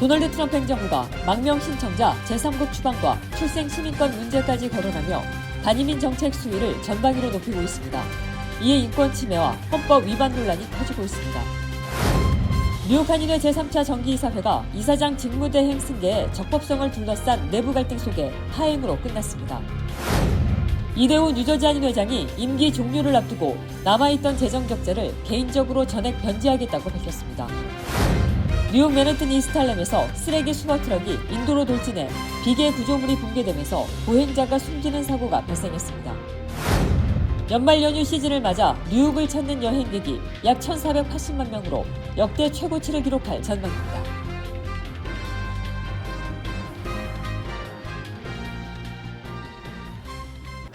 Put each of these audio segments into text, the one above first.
도널드 트럼프 행정부가 망명 신청자 제3국 추방과 출생 시민권 문제까지 거론하며 반이민 정책 수위를 전방위로 높이고 있습니다. 이에 인권 침해와 헌법 위반 논란이 커지고 있습니다. 뉴욕 한인회 제3차 정기이사회가 이사장 직무대행 승계의 적법성을 둘러싼 내부 갈등 속에 파행으로 끝났습니다. 이대호 뉴저지 한인 회장이 임기 종료를 앞두고 남아있던 재정 적자를 개인적으로 전액 변제하겠다고 밝혔습니다. 뉴욕 맨해튼 이스트할렘에서 쓰레기 수거 트럭이 인도로 돌진해 비계 구조물이 붕괴되면서 보행자가 숨지는 사고가 발생했습니다. 연말 연휴 시즌을 맞아 뉴욕을 찾는 여행객이 약 1,480만 명으로 역대 최고치를 기록할 전망입니다.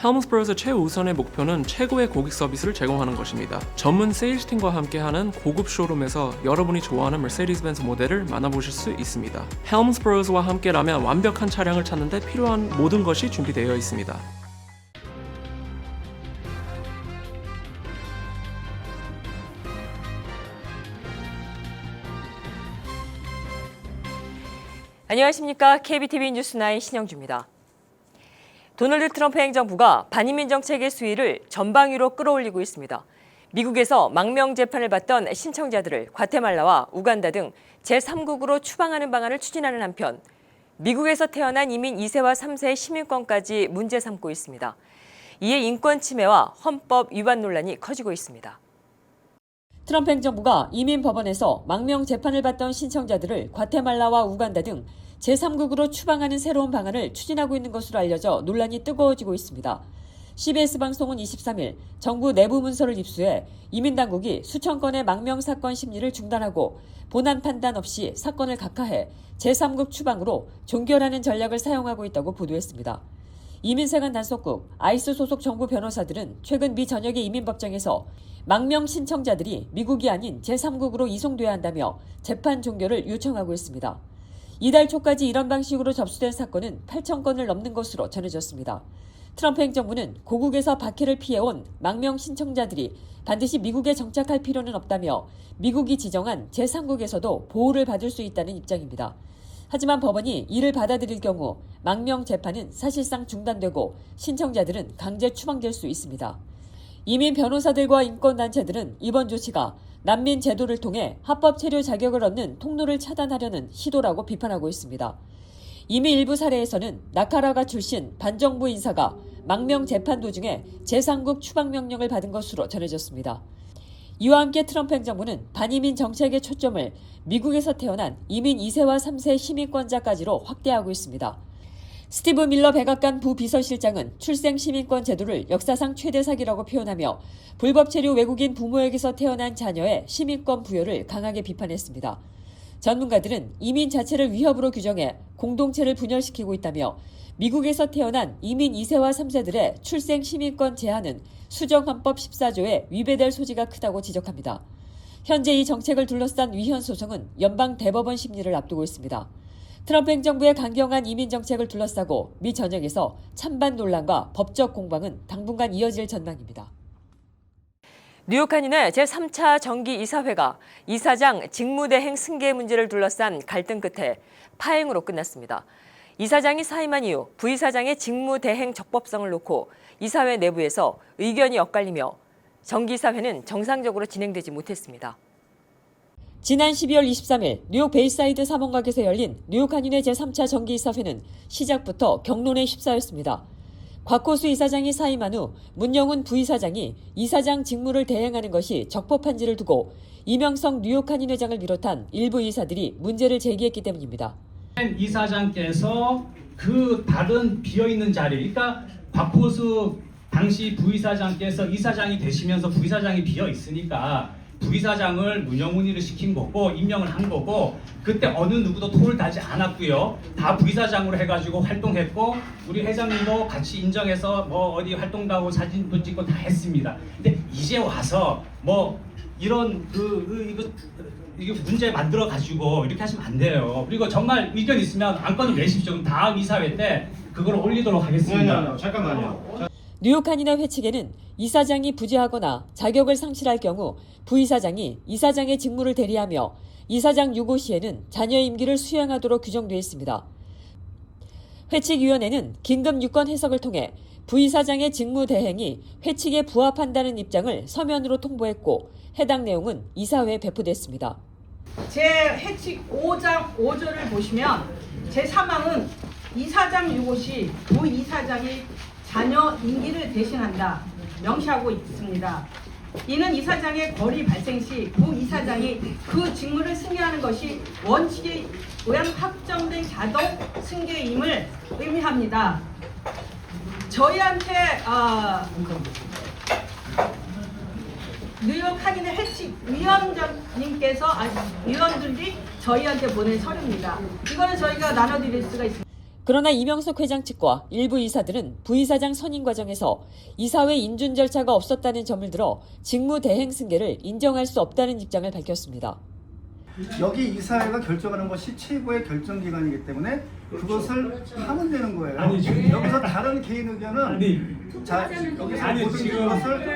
헬문스버그의 최우선의 목표는 최고의 고객 서비스를 제공하는 것입니다. 전문 세일즈팀과 함께하는 고급 쇼룸에서 여러분이 좋아하는 머세디스 벤츠 모델을 만나보실 수 있습니다. 헬문스버그와 함께라면 완벽한 차량을 찾는 데 필요한 모든 것이 준비되어 있습니다. 안녕하십니까. KBTV 뉴스9 신영주입니다. 도널드 트럼프 행정부가 반이민 정책의 수위를 전방위로 끌어올리고 있습니다. 미국에서 망명 재판을 받던 신청자들을 과테말라와 우간다 등 제3국으로 추방하는 방안을 추진하는 한편 미국에서 태어난 이민 2세와 3세의 시민권까지 문제 삼고 있습니다. 이에 인권 침해와 헌법 위반 논란이 커지고 있습니다. 트럼프 행정부가 이민 법원에서 망명 재판을 받던 신청자들을 과테말라와 우간다 등 제3국으로 추방하는 새로운 방안을 추진하고 있는 것으로 알려져 논란이 뜨거워지고 있습니다. CBS 방송은 23일 정부 내부 문서를 입수해 이민당국이 수천 건의 망명 사건 심리를 중단하고 본안 판단 없이 사건을 각하해 제3국 추방으로 종결하는 전략을 사용하고 있다고 보도했습니다. 이민세관 단속국 아이스 소속 정부 변호사들은 최근 미 전역의 이민법정에서 망명 신청자들이 미국이 아닌 제3국으로 이송돼야 한다며 재판 종결을 요청하고 있습니다. 이달 초까지 이런 방식으로 접수된 사건은 8,000건을 넘는 것으로 전해졌습니다. 트럼프 행정부는 고국에서 박해를 피해온 망명 신청자들이 반드시 미국에 정착할 필요는 없다며 미국이 지정한 제3국에서도 보호를 받을 수 있다는 입장입니다. 하지만 법원이 이를 받아들일 경우 망명 재판은 사실상 중단되고 신청자들은 강제 추방될 수 있습니다. 이민 변호사들과 인권단체들은 이번 조치가 난민 제도를 통해 합법 체류 자격을 얻는 통로를 차단하려는 시도라고 비판하고 있습니다. 이미 일부 사례에서는 나카라가 출신 반정부 인사가 망명 재판 도중에 제3국 추방 명령을 받은 것으로 전해졌습니다. 이와 함께 트럼프 행정부는 반이민 정책의 초점을 미국에서 태어난 이민 2세와 3세 시민권자까지로 확대하고 있습니다. 스티브 밀러 백악관 부비서실장은 출생 시민권 제도를 역사상 최대 사기라고 표현하며 불법 체류 외국인 부모에게서 태어난 자녀의 시민권 부여를 강하게 비판했습니다. 전문가들은 이민 자체를 위협으로 규정해 공동체를 분열시키고 있다며 미국에서 태어난 이민 2세와 3세들의 출생 시민권 제한은 수정헌법 14조에 위배될 소지가 크다고 지적합니다. 현재 이 정책을 둘러싼 위헌 소송은 연방 대법원 심리를 앞두고 있습니다. 트럼프 행정부의 강경한 이민 정책을 둘러싸고 미 전역에서 찬반 논란과 법적 공방은 당분간 이어질 전망입니다. 뉴욕 한인회 제3차 정기이사회가 이사장 직무대행 승계 문제를 둘러싼 갈등 끝에 파행으로 끝났습니다. 이사장이 사임한 이후 부이사장의 직무대행 적법성을 놓고 이사회 내부에서 의견이 엇갈리며 정기이사회는 정상적으로 진행되지 못했습니다. 지난 12월 23일 뉴욕 베이사이드 사범각에서 열린 뉴욕 한인회 제3차 정기이사회는 시작부터 격론에 휩싸였습니다. 곽호수 이사장이 사임한 후 문영훈 부이사장이 이사장 직무를 대행하는 것이 적법한지를 두고 이명석 뉴욕 한인회장을 비롯한 일부 이사들이 문제를 제기했기 때문입니다. 이사장께서 그 다른 비어있는 자리, 그러니까 곽호수 당시 부이사장께서 이사장이 되시면서 부이사장이 비어있으니까 부이사장을 문영훈이를 시킨 거고 임명을 한 거고 그때 어느 누구도 토를 다지 않았고요. 다 부이사장으로 해가지고 활동했고 우리 회장님도 같이 인정해서 뭐 어디 활동도 하고 사진도 찍고 다 했습니다. 근데 이제 와서 뭐 이런 이거 문제 만들어 가지고 이렇게 하시면 안 돼요. 그리고 정말 의견 있으면 안건을 내십시오. 그럼 다음 이사회 때 그걸 올리도록 하겠습니다. 잠깐만요. 뉴욕 한인회 회칙에는 이사장이 부재하거나 자격을 상실할 경우 부이사장이 이사장의 직무를 대리하며 이사장 유고 시에는 자녀 임기를 수행하도록 규정되어 있습니다. 회칙위원회는 긴급 유권 해석을 통해 부이사장의 직무 대행이 회칙에 부합한다는 입장을 서면으로 통보했고 해당 내용은 이사회에 배포됐습니다. 제 회칙 5장 5조를 보시면 제3항은 이사장 유고 시 부이사장이 자녀 임기를 대신한다 명시하고 있습니다. 이는 이사장의 거리 발생 시 부이사장이 그 직무를 승계하는 것이 원칙에 의한 확정된 자동 승계임을 의미합니다. 저희한테 뉴욕 한인회 회칙 위원장님께서 위원들이 저희한테 보낸 서류입니다. 이거는 저희가 나눠드릴 수가 있습니다. 그러나 이명석 회장 측과 일부 이사들은 부이사장 선임 과정에서 이사회 인준 절차가 없었다는 점을 들어 직무 대행 승계를 인정할 수 없다는 입장을 밝혔습니다. 여기 이사회가 결정하는 것이 최고의 결정기관이기 때문에 그것을 하면 되는 거예요. 아니, 여기서 다른 개인 의견은 자 여기서 모든 것을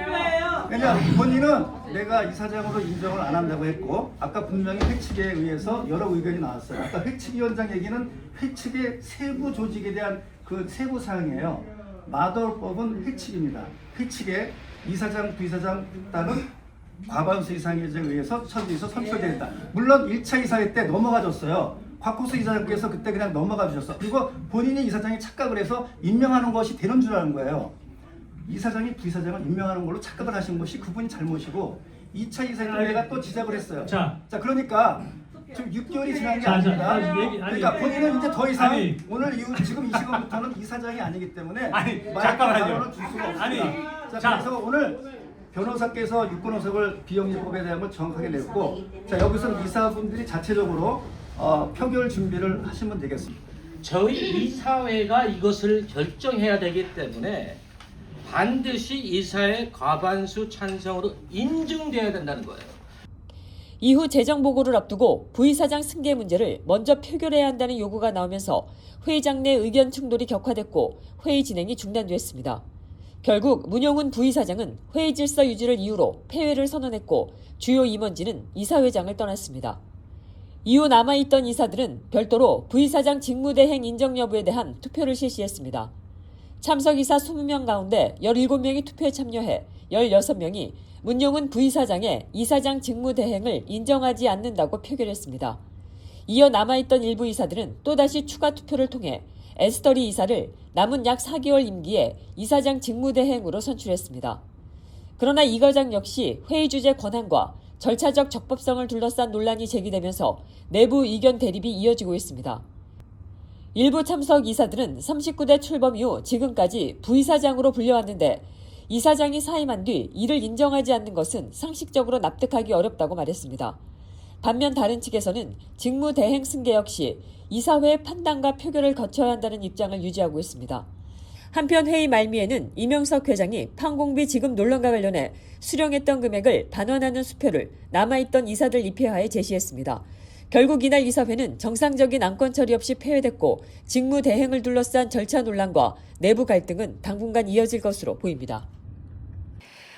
왜냐 본인은 내가 이사장으로 인정을 안 한다고 했고 아까 분명히 회칙에 의해서 여러 의견이 나왔어요. 아까 회칙위원장 얘기는 회칙의 세부 조직에 대한 그 세부 사항이에요. 마더법은 회칙입니다. 회칙에 이사장, 부이사장 따는 과반수 이상에 의해서 선지에서 선출된다. 물론 1차 이사회 때 넘어가졌어요. 곽호수 이사장께서 그때 그냥 넘어가 주셨어. 그리고 본인이 이사장이 착각을 해서 임명하는 것이 되는 줄 아는 거예요. 이사장이 부이사장을 임명하는 걸로 착각을 하신 것이 그분이 잘못이고 2차 이사회 때 내가 또 지적을 했어요. 자 그러니까 지금 6개월이 지난 게 아닙니다. 그러니까 본인은 이제 더 이상 오늘 이후 지금 이 시간부터는 이사장이 아니기 때문에 잠깐만요. 줄 수가 없습니다. 자 그래서 오늘 변호사께서 유권호석을 비영리법에 대한 걸 정확하게 냈고 자 여기서 이사분들이 자체적으로 표결 준비를 하시면 되겠습니다. 저희 이사회가 이것을 결정해야 되기 때문에 반드시 이사회 과반수 찬성으로 인증돼야 된다는 거예요. 이후 재정 보고를 앞두고 부이사장 승계 문제를 먼저 표결해야 한다는 요구가 나오면서 회의장 내 의견 충돌이 격화됐고 회의 진행이 중단됐습니다. 결국 문용훈 부이사장은 회의 질서 유지를 이유로 폐회를 선언했고 주요 임원진은 이사회장을 떠났습니다. 이후 남아있던 이사들은 별도로 부이사장 직무대행 인정 여부에 대한 투표를 실시했습니다. 참석 이사 20명 가운데 17명이 투표에 참여해 16명이 문용훈 부이사장의 이사장 직무대행을 인정하지 않는다고 표결했습니다. 이어 남아있던 일부 이사들은 또다시 추가 투표를 통해 에스터리 이사를 남은 약 4개월 임기에 이사장 직무대행으로 선출했습니다. 그러나 이 과정 역시 회의 주재 권한과 절차적 적법성을 둘러싼 논란이 제기되면서 내부 의견 대립이 이어지고 있습니다. 일부 참석 이사들은 39대 출범 이후 지금까지 부이사장으로 불려왔는데 이사장이 사임한 뒤 이를 인정하지 않는 것은 상식적으로 납득하기 어렵다고 말했습니다. 반면 다른 측에서는 직무대행 승계 역시 이사회의 판단과 표결을 거쳐야 한다는 입장을 유지하고 있습니다. 한편 회의 말미에는 이명석 회장이 판공비 지급 논란과 관련해 수령했던 금액을 반환하는 수표를 남아있던 이사들 입회하에 제시했습니다. 결국 이날 이사회는 정상적인 안건 처리 없이 폐회됐고 직무대행을 둘러싼 절차 논란과 내부 갈등은 당분간 이어질 것으로 보입니다.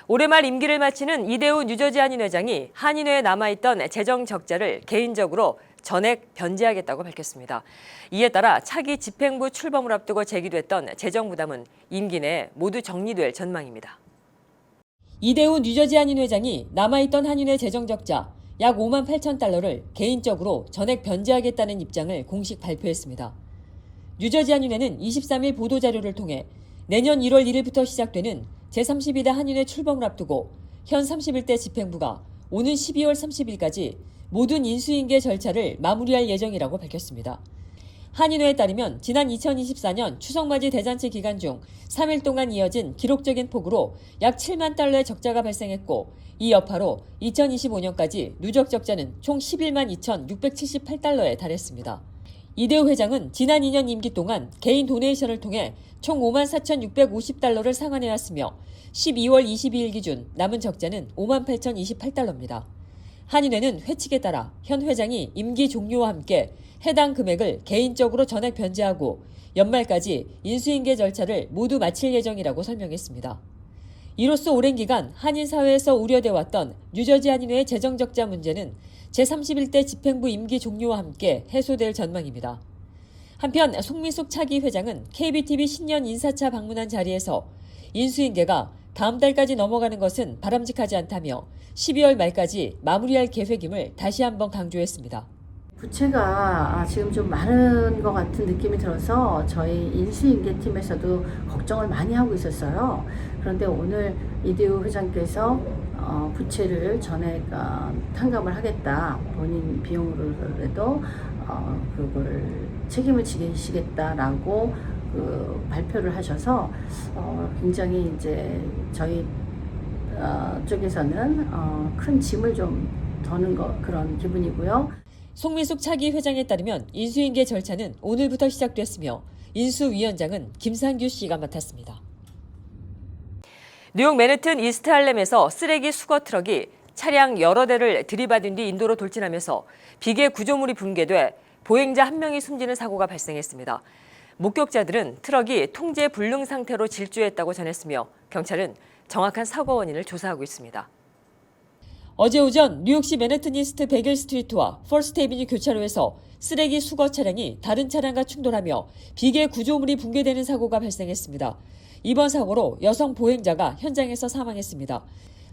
올해 말 임기를 마치는 이대우 뉴저지 한인회장이 한인회에 남아있던 재정 적자를 개인적으로 전액 변제하겠다고 밝혔습니다. 이에 따라 차기 집행부 출범을 앞두고 제기됐던 재정 부담은 임기 내에 모두 정리될 전망입니다. 이대우 뉴저지 한인회장이 남아있던 한인회 재정 적자 약 5만 8천 달러를 개인적으로 전액 변제하겠다는 입장을 공식 발표했습니다. 뉴저지 한인회는 23일 보도자료를 통해 내년 1월 1일부터 시작되는 제32대 한인회 출범을 앞두고 현 31대 집행부가 오는 12월 30일까지 모든 인수인계 절차를 마무리할 예정이라고 밝혔습니다. 한인회에 따르면 지난 2024년 추석맞이 대잔치 기간 중 3일 동안 이어진 기록적인 폭우로 약 7만 달러의 적자가 발생했고 이 여파로 2025년까지 누적 적자는 총 11만 2,678달러에 달했습니다. 이대우 회장은 지난 2년 임기 동안 개인 도네이션을 통해 총 5만 4,650달러를 상환해왔으며 12월 22일 기준 남은 적자는 5만 8,028달러입니다. 한인회는 회칙에 따라 현 회장이 임기 종료와 함께 해당 금액을 개인적으로 전액 변제하고 연말까지 인수인계 절차를 모두 마칠 예정이라고 설명했습니다. 이로써 오랜 기간 한인사회에서 우려돼 왔던 뉴저지 한인회의 재정 적자 문제는 제31대 집행부 임기 종료와 함께 해소될 전망입니다. 한편 송민숙 차기 회장은 KBTV 신년 인사차 방문한 자리에서 인수인계가 다음 달까지 넘어가는 것은 바람직하지 않다며 12월 말까지 마무리할 계획임을 다시 한번 강조했습니다. 부채가 지금 좀 많은 것 같은 느낌이 들어서 저희 인수인계팀에서도 걱정을 많이 하고 있었어요. 그런데 오늘 이대호 회장께서 부채를 전액 탕감을 하겠다. 본인 비용으로라도 그걸 책임을 지시겠다라고 발표를 하셔서 굉장히 이제 저희 쪽에서는 큰 짐을 좀 더는 그런 기분이고요. 송민숙 차기 회장에 따르면 인수인계 절차는 오늘부터 시작됐으며 인수위원장은 김상규 씨가 맡았습니다. 뉴욕 맨해튼 이스트 할렘에서 쓰레기 수거 트럭이 차량 여러 대를 들이받은 뒤 인도로 돌진하면서 비계 구조물이 붕괴돼 보행자 1명이 숨지는 사고가 발생했습니다. 목격자들은 트럭이 통제 불능 상태로 질주했다고 전했으며 경찰은 정확한 사고 원인을 조사하고 있습니다. 어제 오전 뉴욕시 맨해튼 이스트 베길 스트리트와 퍼스트 애비뉴 교차로에서 쓰레기 수거 차량이 다른 차량과 충돌하며 비계 구조물이 붕괴되는 사고가 발생했습니다. 이번 사고로 여성 보행자가 현장에서 사망했습니다.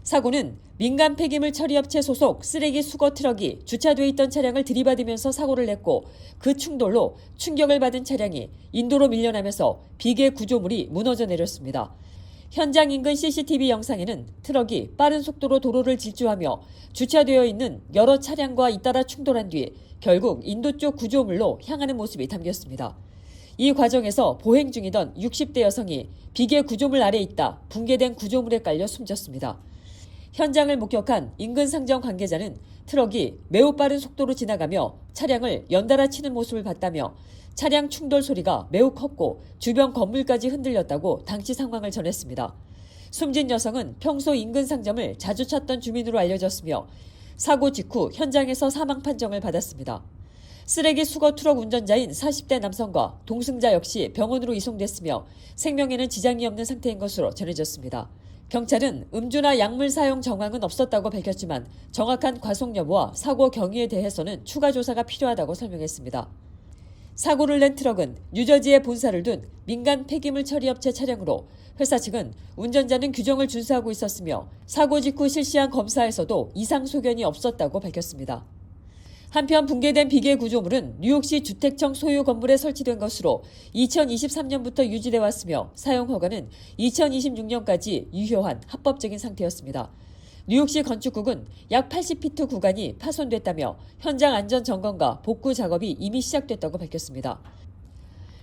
사고는 민간 폐기물 처리업체 소속 쓰레기 수거 트럭이 주차돼 있던 차량을 들이받으면서 사고를 냈고 그 충돌로 충격을 받은 차량이 인도로 밀려나면서 비계 구조물이 무너져 내렸습니다. 현장 인근 CCTV 영상에는 트럭이 빠른 속도로 도로를 질주하며 주차되어 있는 여러 차량과 잇따라 충돌한 뒤 결국 인도 쪽 구조물로 향하는 모습이 담겼습니다. 이 과정에서 보행 중이던 60대 여성이 비계 구조물 아래 있다 붕괴된 구조물에 깔려 숨졌습니다. 현장을 목격한 인근 상점 관계자는 트럭이 매우 빠른 속도로 지나가며 차량을 연달아 치는 모습을 봤다며 차량 충돌 소리가 매우 컸고 주변 건물까지 흔들렸다고 당시 상황을 전했습니다. 숨진 여성은 평소 인근 상점을 자주 찾던 주민으로 알려졌으며 사고 직후 현장에서 사망 판정을 받았습니다. 쓰레기 수거 트럭 운전자인 40대 남성과 동승자 역시 병원으로 이송됐으며 생명에는 지장이 없는 상태인 것으로 전해졌습니다. 경찰은 음주나 약물 사용 정황은 없었다고 밝혔지만 정확한 과속 여부와 사고 경위에 대해서는 추가 조사가 필요하다고 설명했습니다. 사고를 낸 트럭은 뉴저지에 본사를 둔 민간 폐기물 처리업체 차량으로 회사 측은 운전자는 규정을 준수하고 있었으며 사고 직후 실시한 검사에서도 이상 소견이 없었다고 밝혔습니다. 한편 붕괴된 비계 구조물은 뉴욕시 주택청 소유 건물에 설치된 것으로 2023년부터 유지돼 왔으며 사용 허가는 2026년까지 유효한 합법적인 상태였습니다. 뉴욕시 건축국은 약 80피트 구간이 파손됐다며 현장 안전 점검과 복구 작업이 이미 시작됐다고 밝혔습니다.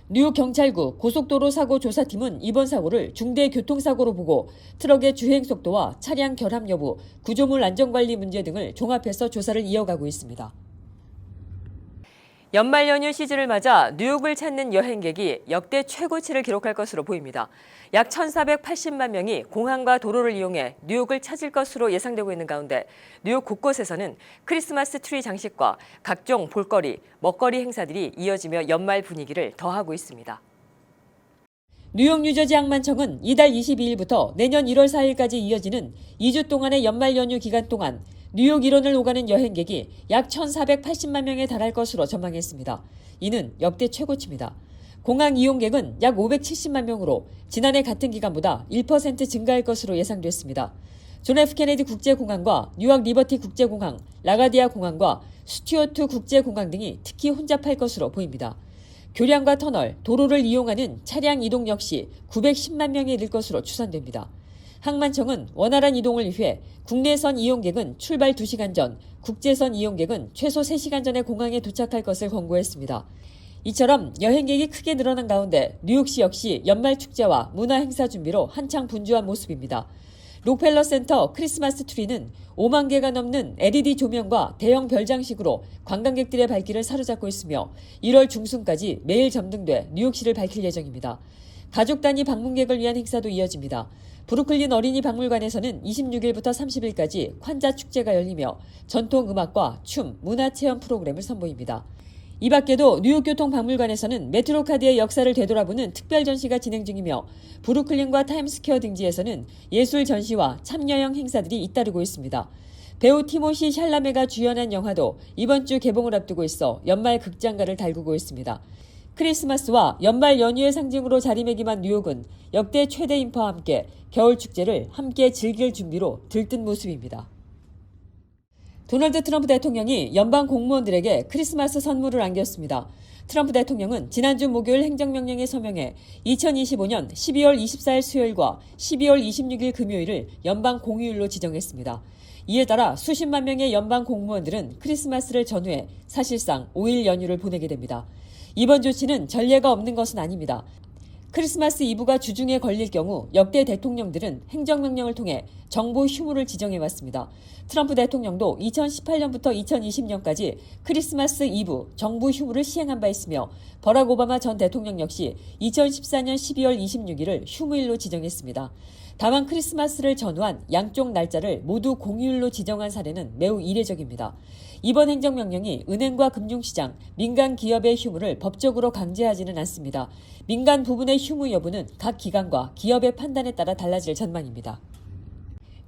뉴욕 경찰국 고속도로 사고 조사팀은 이번 사고를 중대 교통사고로 보고 트럭의 주행 속도와 차량 결함 여부, 구조물 안전관리 문제 등을 종합해서 조사를 이어가고 있습니다. 연말 연휴 시즌을 맞아 뉴욕을 찾는 여행객이 역대 최고치를 기록할 것으로 보입니다. 약 1,480만 명이 공항과 도로를 이용해 뉴욕을 찾을 것으로 예상되고 있는 가운데 뉴욕 곳곳에서는 크리스마스 트리 장식과 각종 볼거리, 먹거리 행사들이 이어지며 연말 분위기를 더하고 있습니다. 뉴욕 뉴저지 항만청은 이달 22일부터 내년 1월 4일까지 이어지는 2주 동안의 연말 연휴 기간 동안 뉴욕 일원을 오가는 여행객이 약 1,480만 명에 달할 것으로 전망했습니다. 이는 역대 최고치입니다. 공항 이용객은 약 570만 명으로 지난해 같은 기간보다 1% 증가할 것으로 예상됐습니다. 존 F 케네디 국제공항과 뉴욕 리버티 국제공항, 라가디아 공항과 스튜어트 국제공항 등이 특히 혼잡할 것으로 보입니다. 교량과 터널, 도로를 이용하는 차량 이동 역시 910만 명에 이를 것으로 추산됩니다. 항만청은 원활한 이동을 위해 국내선 이용객은 출발 2시간 전, 국제선 이용객은 최소 3시간 전에 공항에 도착할 것을 권고했습니다. 이처럼 여행객이 크게 늘어난 가운데 뉴욕시 역시 연말 축제와 문화 행사 준비로 한창 분주한 모습입니다. 록펠러 센터 크리스마스 트리는 5만 개가 넘는 LED 조명과 대형 별 장식으로 관광객들의 발길을 사로잡고 있으며 1월 중순까지 매일 점등돼 뉴욕시를 밝힐 예정입니다. 가족 단위 방문객을 위한 행사도 이어집니다. 브루클린 어린이 박물관에서는 26일부터 30일까지 콴자 축제가 열리며 전통 음악과 춤, 문화체험 프로그램을 선보입니다. 이 밖에도 뉴욕 교통박물관에서는 메트로카드의 역사를 되돌아보는 특별 전시가 진행 중이며 브루클린과 타임스퀘어 등지에서는 예술 전시와 참여형 행사들이 잇따르고 있습니다. 배우 티모시 샬라메가 주연한 영화도 이번 주 개봉을 앞두고 있어 연말 극장가를 달구고 있습니다. 크리스마스와 연말 연휴의 상징으로 자리매김한 뉴욕은 역대 최대 인파와 함께 겨울 축제를 함께 즐길 준비로 들뜬 모습입니다. 도널드 트럼프 대통령이 연방 공무원들에게 크리스마스 선물을 안겼습니다. 트럼프 대통령은 지난주 목요일 행정명령에 서명해 2025년 12월 24일 수요일과 12월 26일 금요일을 연방 공휴일로 지정했습니다. 이에 따라 수십만 명의 연방 공무원들은 크리스마스를 전후해 사실상 5일 연휴를 보내게 됩니다. 이번 조치는 전례가 없는 것은 아닙니다. 크리스마스 이브가 주중에 걸릴 경우 역대 대통령들은 행정명령을 통해 정부 휴무를 지정해왔습니다. 트럼프 대통령도 2018년부터 2020년까지 크리스마스 이브 정부 휴무를 시행한 바 있으며 버락 오바마 전 대통령 역시 2014년 12월 26일을 휴무일로 지정했습니다. 다만 크리스마스를 전후한 양쪽 날짜를 모두 공휴일로 지정한 사례는 매우 이례적입니다. 이번 행정명령이 은행과 금융시장, 민간 기업의 휴무를 법적으로 강제하지는 않습니다. 민간 부분의 휴무 여부는 각 기관과 기업의 판단에 따라 달라질 전망입니다.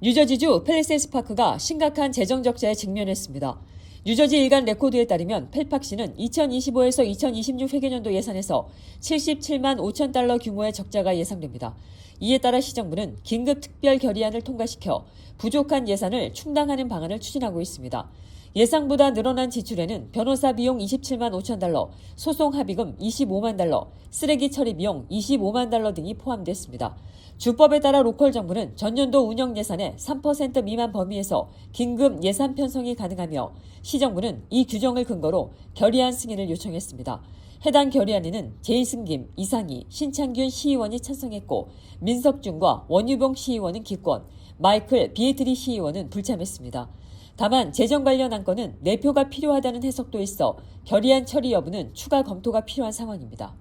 뉴저지주 팰리세이스 파크가 심각한 재정 적자에 직면했습니다. 뉴저지 일간 레코드에 따르면 펠팍시는 2025에서 2026 회계년도 예산에서 77만 5천 달러 규모의 적자가 예상됩니다. 이에 따라 시정부는 긴급 특별 결의안을 통과시켜 부족한 예산을 충당하는 방안을 추진하고 있습니다. 예상보다 늘어난 지출에는 변호사 비용 27만 5천 달러, 소송 합의금 25만 달러, 쓰레기 처리 비용 25만 달러 등이 포함됐습니다. 주법에 따라 로컬 정부는 전년도 운영 예산의 3% 미만 범위에서 긴급 예산 편성이 가능하며 시정부는 이 규정을 근거로 결의안 승인을 요청했습니다. 해당 결의안에는 제이슨 김, 이상희, 신창균 시의원이 찬성했고 민석준과 원유봉 시의원은 기권, 마이클 비에트리 시의원은 불참했습니다. 다만 재정 관련 안건은 내표가 필요하다는 해석도 있어 결의안 처리 여부는 추가 검토가 필요한 상황입니다.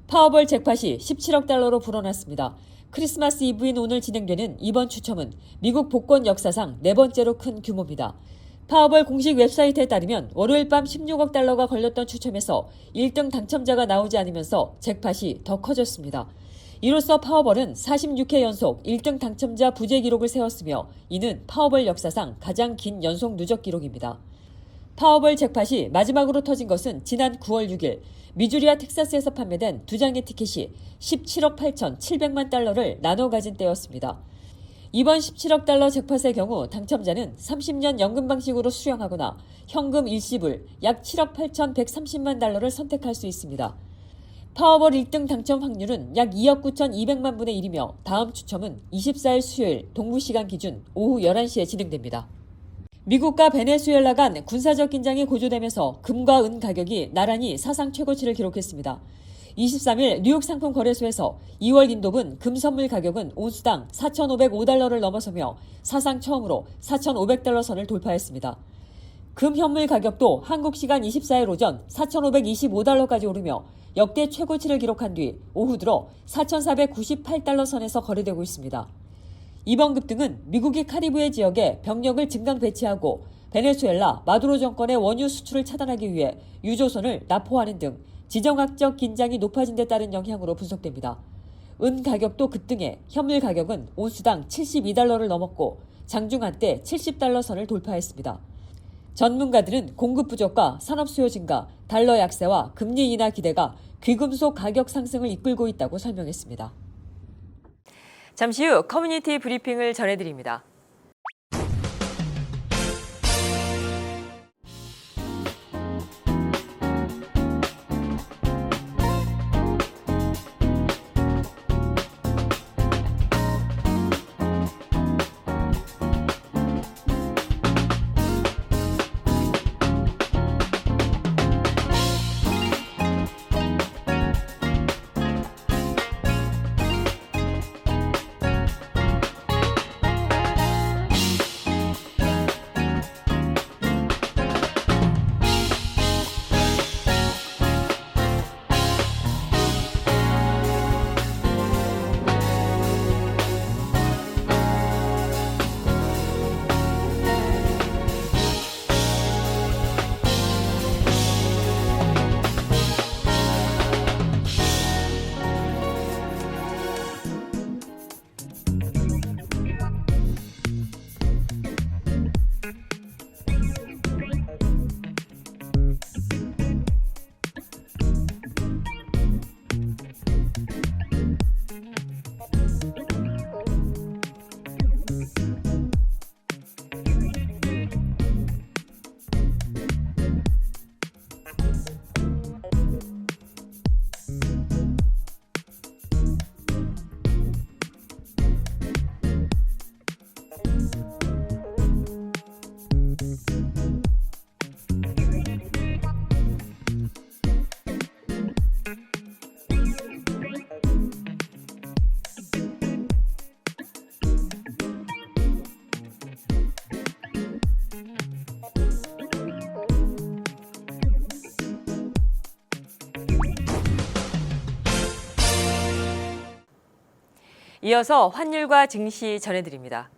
파워볼 잭팟이 17억 달러로 불어났습니다. 크리스마스 이브인 오늘 진행되는 이번 추첨은 미국 복권 역사상 네 번째로 큰 규모입니다. 파워볼 공식 웹사이트에 따르면 월요일 밤 16억 달러가 걸렸던 추첨에서 1등 당첨자가 나오지 않으면서 잭팟이 더 커졌습니다. 이로써 파워볼은 46회 연속 1등 당첨자 부재 기록을 세웠으며 이는 파워볼 역사상 가장 긴 연속 누적 기록입니다. 파워볼 잭팟이 마지막으로 터진 것은 지난 9월 6일 미주리와 텍사스에서 판매된 두 장의 티켓이 17억 8,700만 달러를 나눠 가진 때였습니다. 이번 17억 달러 잭팟의 경우 당첨자는 30년 연금 방식으로 수령하거나 현금 일시불 약 7억 8,130만 달러를 선택할 수 있습니다. 파워볼 1등 당첨 확률은 약 2억 9,200만 분의 1이며 다음 추첨은 24일 수요일 동부시간 기준 오후 11시에 진행됩니다. 미국과 베네수엘라 간 군사적 긴장이 고조되면서 금과 은 가격이 나란히 사상 최고치를 기록했습니다. 23일 뉴욕 상품 거래소에서 2월 인도분 금 선물 가격은 온수당 4,505달러를 넘어서며 사상 처음으로 4,500달러 선을 돌파했습니다. 금 현물 가격도 한국 시간 24일 오전 4,525달러까지 오르며 역대 최고치를 기록한 뒤 오후 들어 4,498달러 선에서 거래되고 있습니다. 이번 급등은 미국이 카리브해 지역에 병력을 증강 배치하고 베네수엘라 마두로 정권의 원유 수출을 차단하기 위해 유조선을 납포하는 등 지정학적 긴장이 높아진 데 따른 영향으로 분석됩니다. 은 가격도 급등해 현물 가격은 온수당 72달러를 넘었고 장중 한때 70달러 선을 돌파했습니다. 전문가들은 공급 부족과 산업 수요 증가, 달러 약세와 금리 인하 기대가 귀금속 가격 상승을 이끌고 있다고 설명했습니다. 잠시 후 커뮤니티 브리핑을 전해드립니다. 이어서 환율과 증시 전해드립니다.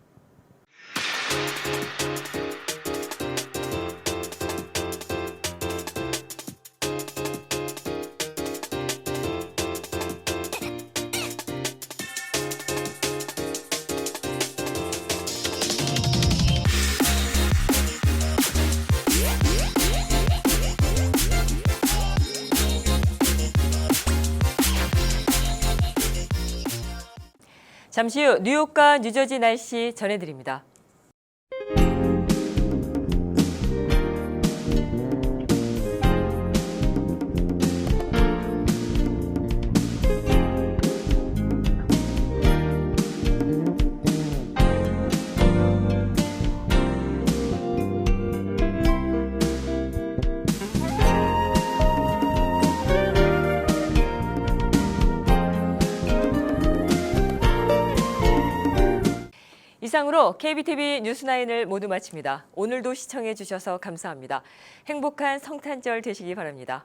잠시 후 뉴욕과 뉴저지 날씨 전해드립니다. 이상으로 KBTV 뉴스9을 모두 마칩니다. 오늘도 시청해 주셔서 감사합니다. 행복한 성탄절 되시기 바랍니다.